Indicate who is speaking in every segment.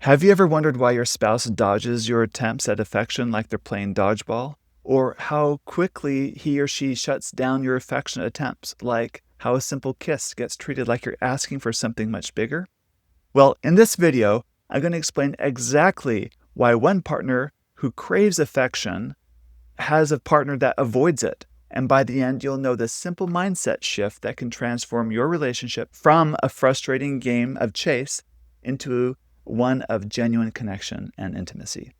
Speaker 1: Have you ever wondered why your spouse dodges your attempts at affection like they're playing dodgeball? Or how quickly he or she shuts down your affectionate attempts, like how a simple kiss gets treated like you're asking for something much bigger? Well, in this video, I'm going to explain exactly why one partner who craves affection has a partner that avoids it. And by the end, you'll know the simple mindset shift that can transform your relationship from a frustrating game of chase into one of genuine connection and intimacy.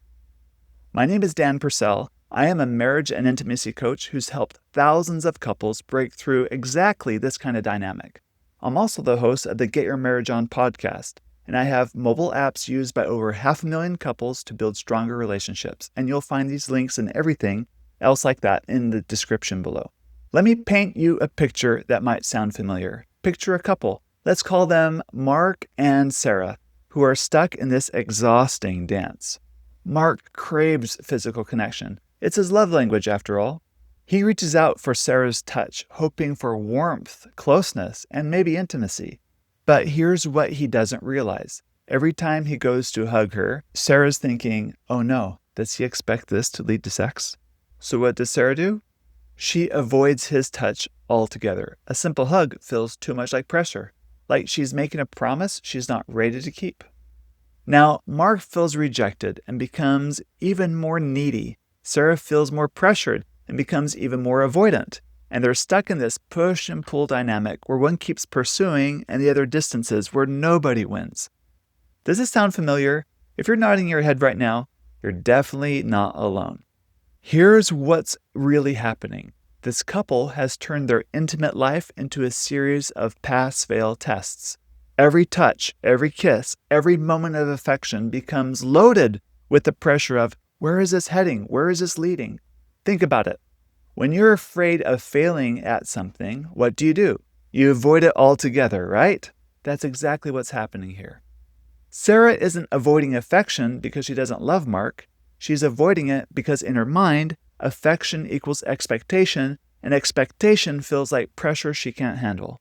Speaker 1: My name is Dan Purcell. I am a marriage and intimacy coach who's helped thousands of couples break through exactly this kind of dynamic. I'm also the host of the Get Your Marriage On podcast, and I have mobile apps used by over 500,000 couples to build stronger relationships. And you'll find these links and everything else like that in the description below. Let me paint you a picture that might sound familiar. Picture a couple. Let's call them Mark and Sarah, who are stuck in this exhausting dance. Mark craves physical connection. It's his love language, after all. He reaches out for Sarah's touch, hoping for warmth, closeness, and maybe intimacy. But here's what he doesn't realize. Every time he goes to hug her, Sarah's thinking, oh no, does he expect this to lead to sex? So what does Sarah do? She avoids his touch altogether. A simple hug feels too much like pressure, like she's making a promise she's not ready to keep. Now, Mark feels rejected and becomes even more needy. Sarah feels more pressured and becomes even more avoidant. And they're stuck in this push and pull dynamic where one keeps pursuing and the other distances, where nobody wins. Does this sound familiar? If you're nodding your head right now, you're definitely not alone. Here's what's really happening. This couple has turned their intimate life into a series of pass-fail tests. Every touch, every kiss, every moment of affection becomes loaded with the pressure of, where is this heading? Where is this leading? Think about it. When you're afraid of failing at something, what do? You avoid it altogether, right? That's exactly what's happening here. Sarah isn't avoiding affection because she doesn't love Mark. She's avoiding it because in her mind, affection equals expectation, and expectation feels like pressure she can't handle.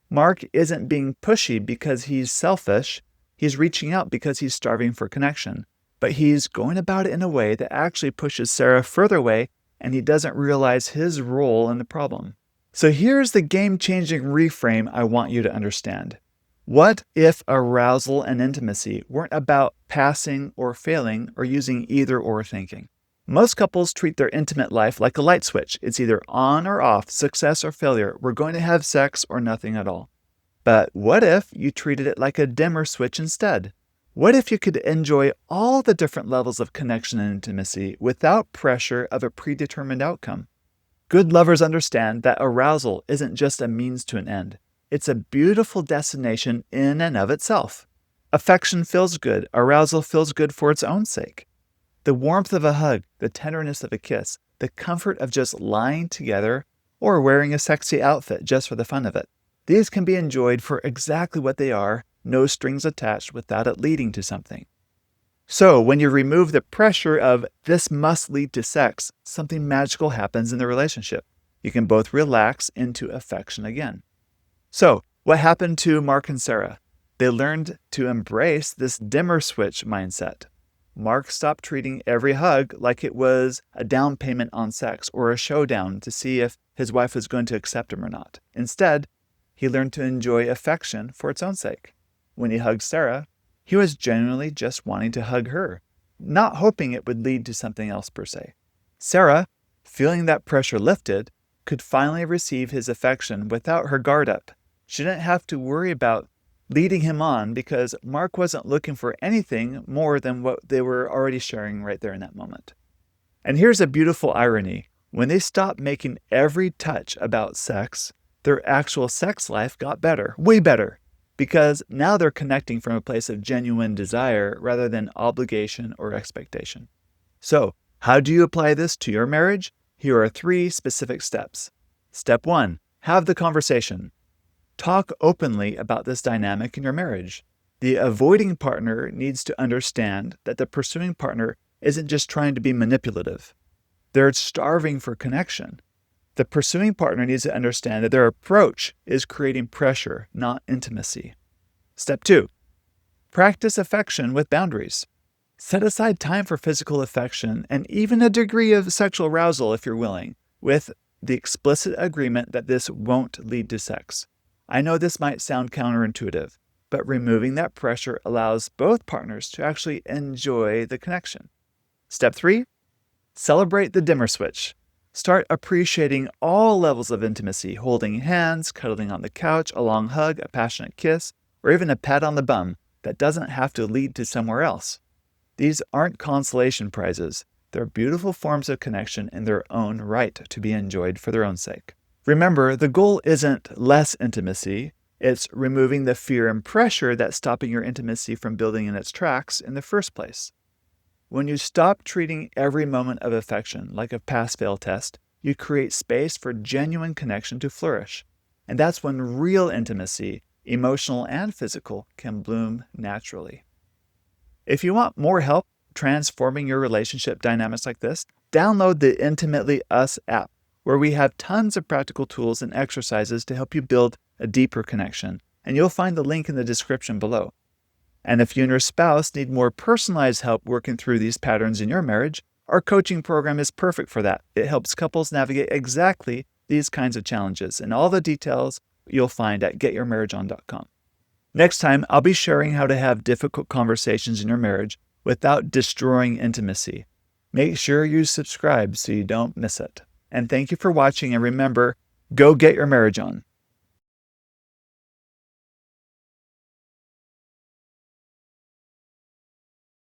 Speaker 1: Mark isn't being pushy because he's selfish. He's reaching out because he's starving for connection. But he's going about it in a way that actually pushes Sarah further away, and he doesn't realize his role in the problem. So here's the game-changing reframe I want you to understand. What if arousal and intimacy weren't about passing or failing or using either or thinking? Most couples treat their intimate life like a light switch. It's either on or off, success or failure. We're going to have sex or nothing at all. But what if you treated it like a dimmer switch instead? What if you could enjoy all the different levels of connection and intimacy without pressure of a predetermined outcome? Good lovers understand that arousal isn't just a means to an end. It's a beautiful destination in and of itself. Affection feels good. Arousal feels good for its own sake. The warmth of a hug, the tenderness of a kiss, the comfort of just lying together or wearing a sexy outfit just for the fun of it. These can be enjoyed for exactly what they are, no strings attached, without it leading to something. So when you remove the pressure of this must lead to sex, something magical happens in the relationship. You can both relax into affection again. So what happened to Mark and Sarah? They learned to embrace this dimmer switch mindset. Mark stopped treating every hug like it was a down payment on sex or a showdown to see if his wife was going to accept him or not. Instead, he learned to enjoy affection for its own sake. When he hugged Sarah, he was genuinely just wanting to hug her, not hoping it would lead to something else per se. Sarah, feeling that pressure lifted, could finally receive his affection without her guard up. She didn't have to worry about leading him on because Mark wasn't looking for anything more than what they were already sharing right there in that moment. And here's a beautiful irony. When they stopped making every touch about sex, their actual sex life got better, way better, because now they're connecting from a place of genuine desire rather than obligation or expectation. So, how do you apply this to your marriage? Here are 3 specific steps. Step 1, have the conversation. Talk openly about this dynamic in your marriage. The avoiding partner needs to understand that the pursuing partner isn't just trying to be manipulative. They're starving for connection. The pursuing partner needs to understand that their approach is creating pressure, not intimacy. Step 2, Practice affection with boundaries. Set aside time for physical affection and even a degree of sexual arousal if you're willing, with the explicit agreement that this won't lead to sex. I know this might sound counterintuitive, but removing that pressure allows both partners to actually enjoy the connection. Step 3, celebrate the dimmer switch. Start appreciating all levels of intimacy, holding hands, cuddling on the couch, a long hug, a passionate kiss, or even a pat on the bum that doesn't have to lead to somewhere else. These aren't consolation prizes. They're beautiful forms of connection in their own right to be enjoyed for their own sake. Remember, the goal isn't less intimacy. It's removing the fear and pressure that's stopping your intimacy from building in its tracks in the first place. When you stop treating every moment of affection like a pass-fail test, you create space for genuine connection to flourish. And that's when real intimacy, emotional and physical, can bloom naturally. If you want more help transforming your relationship dynamics like this, download the Intimately Us app, where we have tons of practical tools and exercises to help you build a deeper connection. And you'll find the link in the description below. And if you and your spouse need more personalized help working through these patterns in your marriage, our coaching program is perfect for that. It helps couples navigate exactly these kinds of challenges, and all the details you'll find at getyourmarriageon.com. Next time, I'll be sharing how to have difficult conversations in your marriage without destroying intimacy. Make sure you subscribe so you don't miss it. And thank you for watching, and remember, go get your marriage on.